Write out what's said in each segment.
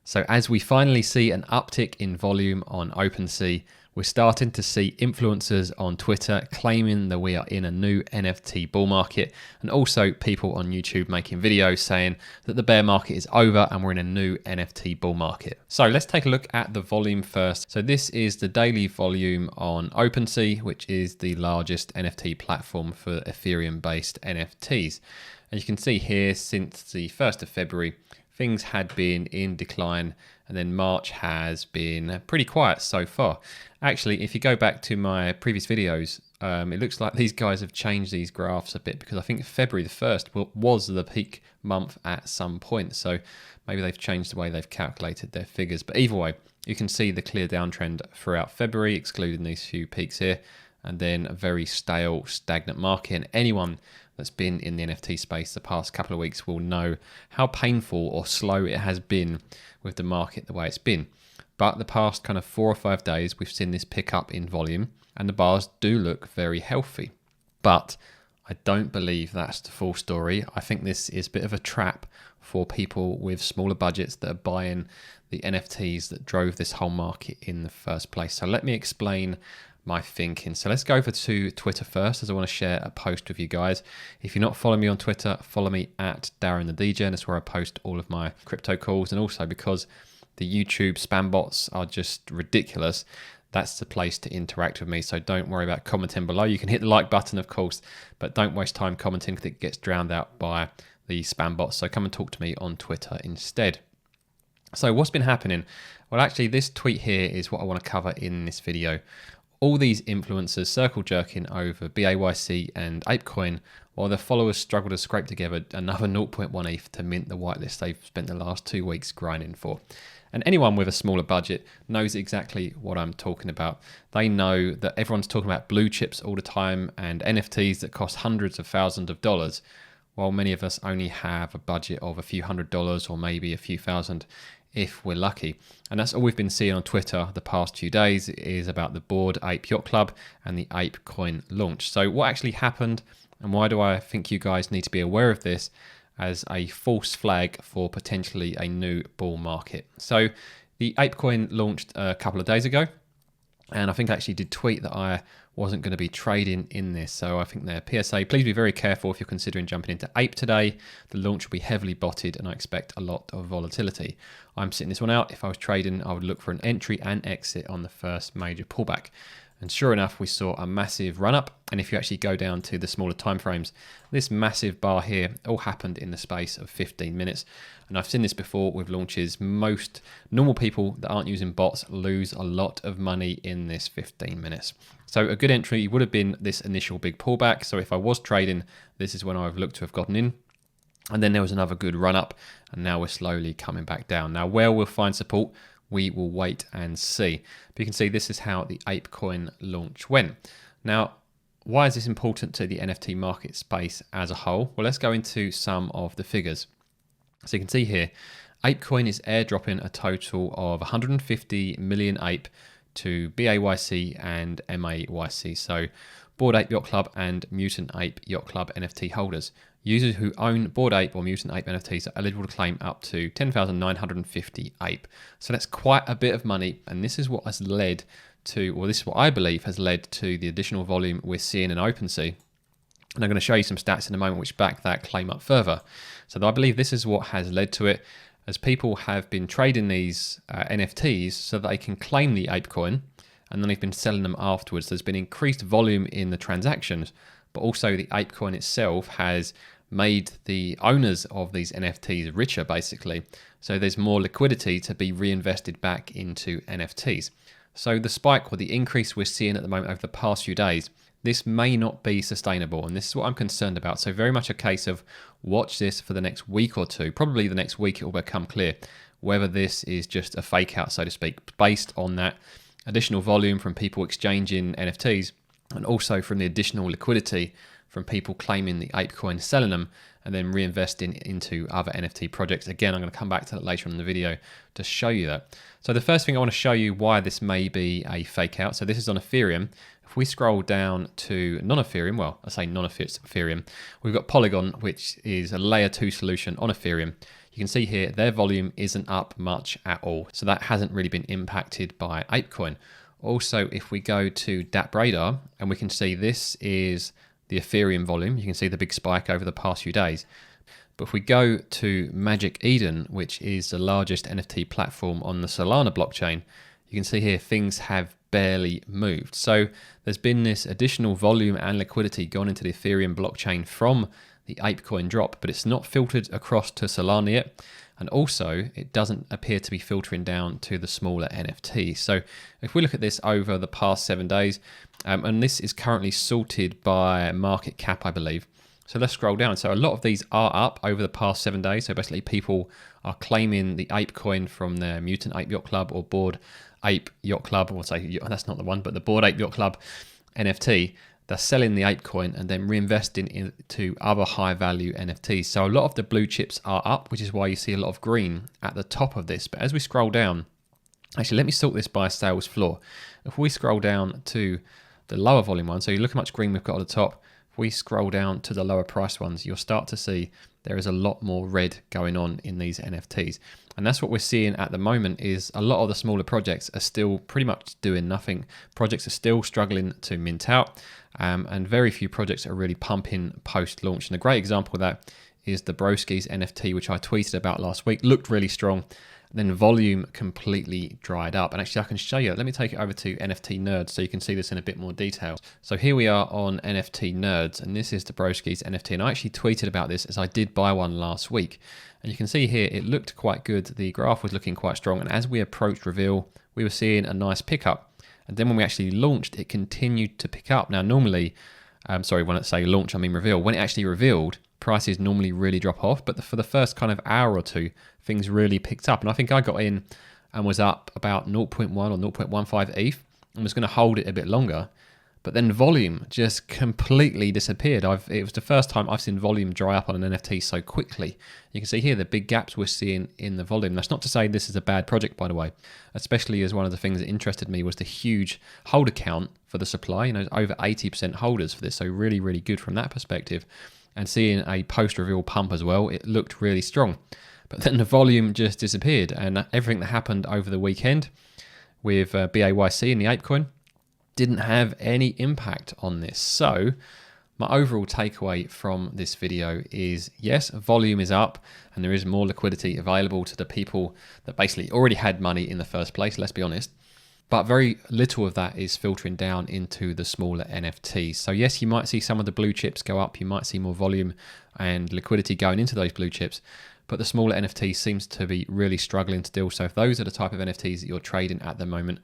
So as we finally see an uptick in volume on Opensea, we're starting to see influencers on Twitter claiming that we are in a new NFT bull market, and also people on YouTube making videos saying that the bear market is over and we're in a new NFT bull market. So let's take a look at the volume first. So this is the daily volume on Opensea, which is the largest NFT platform for Ethereum-based NFTs. And you can see here since the 1st of February, things had been in decline, and then March has been pretty quiet so far. Actually, if you go back to my previous videos, it looks like these guys have changed these graphs a bit, because I think February the 1st was the peak month at some point. So maybe they've changed the way they've calculated their figures. But either way, you can see the clear downtrend throughout February, excluding these few peaks here, and then a very stale, stagnant market. And anyone that's been in the NFT space the past couple of weeks will know how painful or slow it has been with the market the way it's been. But the past kind of 4 or 5 days, we've seen this pick up in volume, and the bars do look very healthy. But I don't believe that's the full story. I think this is a bit of a trap for people with smaller budgets that are buying the NFTs that drove this whole market in the first place. So let me explain my thinking. So let's go over to Twitter first, as I want to share a post with you guys. If you're not following me on Twitter, follow me at Darren the DJ. That's where I post all of my crypto calls. And also, because the YouTube spam bots are just ridiculous, that's the place to interact with me. So don't worry about commenting below. You can hit the like button, of course, but don't waste time commenting because it gets drowned out by the spam bots. So come and talk to me on Twitter instead. So what's been happening? Well, actually, this tweet here is what I want to cover in this video. All these influencers circle jerking over BAYC and Apecoin, while their followers struggle to scrape together another 0.1 ETH to mint the whitelist they've spent the last 2 weeks grinding for. And anyone with a smaller budget knows exactly what I'm talking about. They know that everyone's talking about blue chips all the time and NFTs that cost hundreds of thousands of dollars, while many of us only have a budget of a few $100s or maybe a few thousand if we're lucky. And that's all we've been seeing on Twitter the past few days, is about the Bored Ape Yacht Club and the Apecoin launch. So what actually happened, and why do I think you guys need to be aware of this as a false flag for potentially a new bull market? So the Apecoin launched a couple of days ago, and I think I actually did tweet that I wasn't going to be trading in this. So I think their PSA, please be very careful if you're considering jumping into Ape today. The launch will be heavily botted and I expect a lot of volatility. I'm sitting this one out. If I was trading, I would look for an entry and exit on the first major pullback. And sure enough, we saw a massive run up. And if you actually go down to the smaller timeframes, this massive bar here all happened in the space of 15 minutes. And I've seen this before with launches. Most normal people that aren't using bots lose a lot of money in this 15 minutes. So a good entry would have been this initial big pullback. So if I was trading, this is when I would look to have gotten in. And then there was another good run up, and now we're slowly coming back down. Now, where we'll find support, we will wait and see. But you can see this is how the Apecoin launch went. Now, why is this important to the NFT market space as a whole? Well, let's go into some of the figures. So you can see here, Apecoin is airdropping a total of 150 million ape to BAYC and MAYC. So Bored Ape Yacht Club and Mutant Ape Yacht Club NFT holders. Users who own Bored Ape or Mutant Ape NFTs are eligible to claim up to 10,950 ape. So that's quite a bit of money, and this is what has led to, or this is what I believe has led to the additional volume we're seeing in Opensea. And I'm going to show you some stats in a moment which back that claim up further. So I believe this is what has led to it, as people have been trading these NFTs so that they can claim the Apecoin, and then they've been selling them afterwards. There's been increased volume in the transactions, but also the Apecoin itself has made the owners of these NFTs richer, basically. So there's more liquidity to be reinvested back into NFTs. So the spike, or the increase we're seeing at the moment over the past few days, this may not be sustainable, and this is what I'm concerned about. So very much a case of watch this for the next week or two. Probably the next week it will become clear whether this is just a fake out, so to speak, based on that additional volume from people exchanging NFTs, and also from the additional liquidity from people claiming the Apecoin, selling them, and then reinvesting into other NFT projects. Again, I'm going to come back to that later on in the video to show you that. So the first thing I want to show you why this may be a fake out. So this is on Ethereum. If we scroll down to non-Ethereum, well, I say non-Ethereum, we've got Polygon, which is a layer 2 solution on Ethereum. you can see here their volume isn't up much at all. So that hasn't really been impacted by Apecoin. Also, if we go to DApp Radar, and we can see this is the Ethereum volume, you can see the big spike over the past few days. But if we go to Magic Eden, which is the largest NFT platform on the Solana blockchain, you can see here things have barely moved. So there's been this additional volume and liquidity gone into the Ethereum blockchain from the Apecoin drop, but it's not filtered across to Solana yet. And also, it doesn't appear to be filtering down to the smaller NFT. So if we look at this over the past 7 days, and this is currently sorted by market cap, I believe. So let's scroll down. So a lot of these are up over the past 7 days. So basically people are claiming the Apecoin from their Mutant Ape Yacht Club or Bored Ape Yacht Club, or say that's not the one, but the Bored Ape Yacht Club NFT. They're selling the Apecoin and then reinvesting into other high value NFTs. So a lot of the blue chips are up, which is why you see a lot of green at the top of this. But as we scroll down, actually, let me sort this by sales floor. If we scroll down to the lower volume one, so you look how much green we've got at the top. If we scroll down to the lower price ones, you'll start to see there is a lot more red going on in these NFTs. And that's what we're seeing at the moment is a lot of the smaller projects are still pretty much doing nothing. Projects are still struggling to mint out, and very few projects are really pumping post-launch. And a great example of that is the Broski's NFT, which I tweeted about last week. Looked really strong. Then volume completely dried up. And actually I can show you, let me take it over to NFT Nerds so you can see this in a bit more detail. So here we are on NFT Nerds, and this is the Broski's NFT. And I actually tweeted about this as I did buy one last week. And you can see here, it looked quite good. The graph was looking quite strong. And as we approached reveal, we were seeing a nice pickup. And then when we actually launched, it continued to pick up. Now, normally, sorry, when I say launch, I mean reveal. When it actually revealed, prices normally really drop off. But for the first kind of hour or two, things really picked up. And I think I got in and was up about 0.1 or 0.15 ETH and was going to hold it a bit longer. But then volume just completely disappeared. It was the first time I've seen volume dry up on an NFT so quickly. You can see here the big gaps we're seeing in the volume. That's not to say this is a bad project, by the way, especially as one of the things that interested me was the huge holder count for the supply. You know, over 80% holders for this. So really, really good from that perspective. And seeing a post-reveal pump as well, it looked really strong. But then the volume just disappeared, and everything that happened over the weekend with BAYC and the Apecoin didn't have any impact on this. So my overall takeaway from this video is, yes, volume is up and there is more liquidity available to the people that basically already had money in the first place, let's be honest. But very little of that is filtering down into the smaller NFTs. So yes, you might see some of the blue chips go up. You might see more volume and liquidity going into those blue chips. But the smaller NFTs seems to be really struggling still. So if those are the type of NFTs that you're trading at the moment,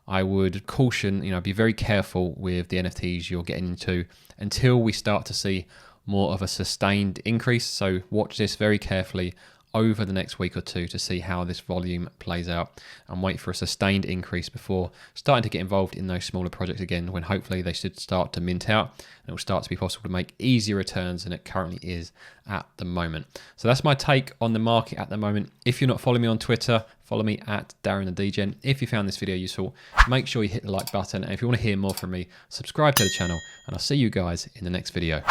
I would caution, be very careful with the NFTs you're getting into until we start to see more of a sustained increase. So watch this very carefully over the next week or two to see how this volume plays out and wait for a sustained increase before starting to get involved in those smaller projects again, when hopefully they should start to mint out and it will start to be possible to make easier returns than it currently is at the moment. So that's my take on the market at the moment. If you're not following me on Twitter, follow me at Darren the Degen. If you found this video useful, make sure you hit the like button. And if you want to hear more from me, subscribe to the channel, and I'll see you guys in the next video.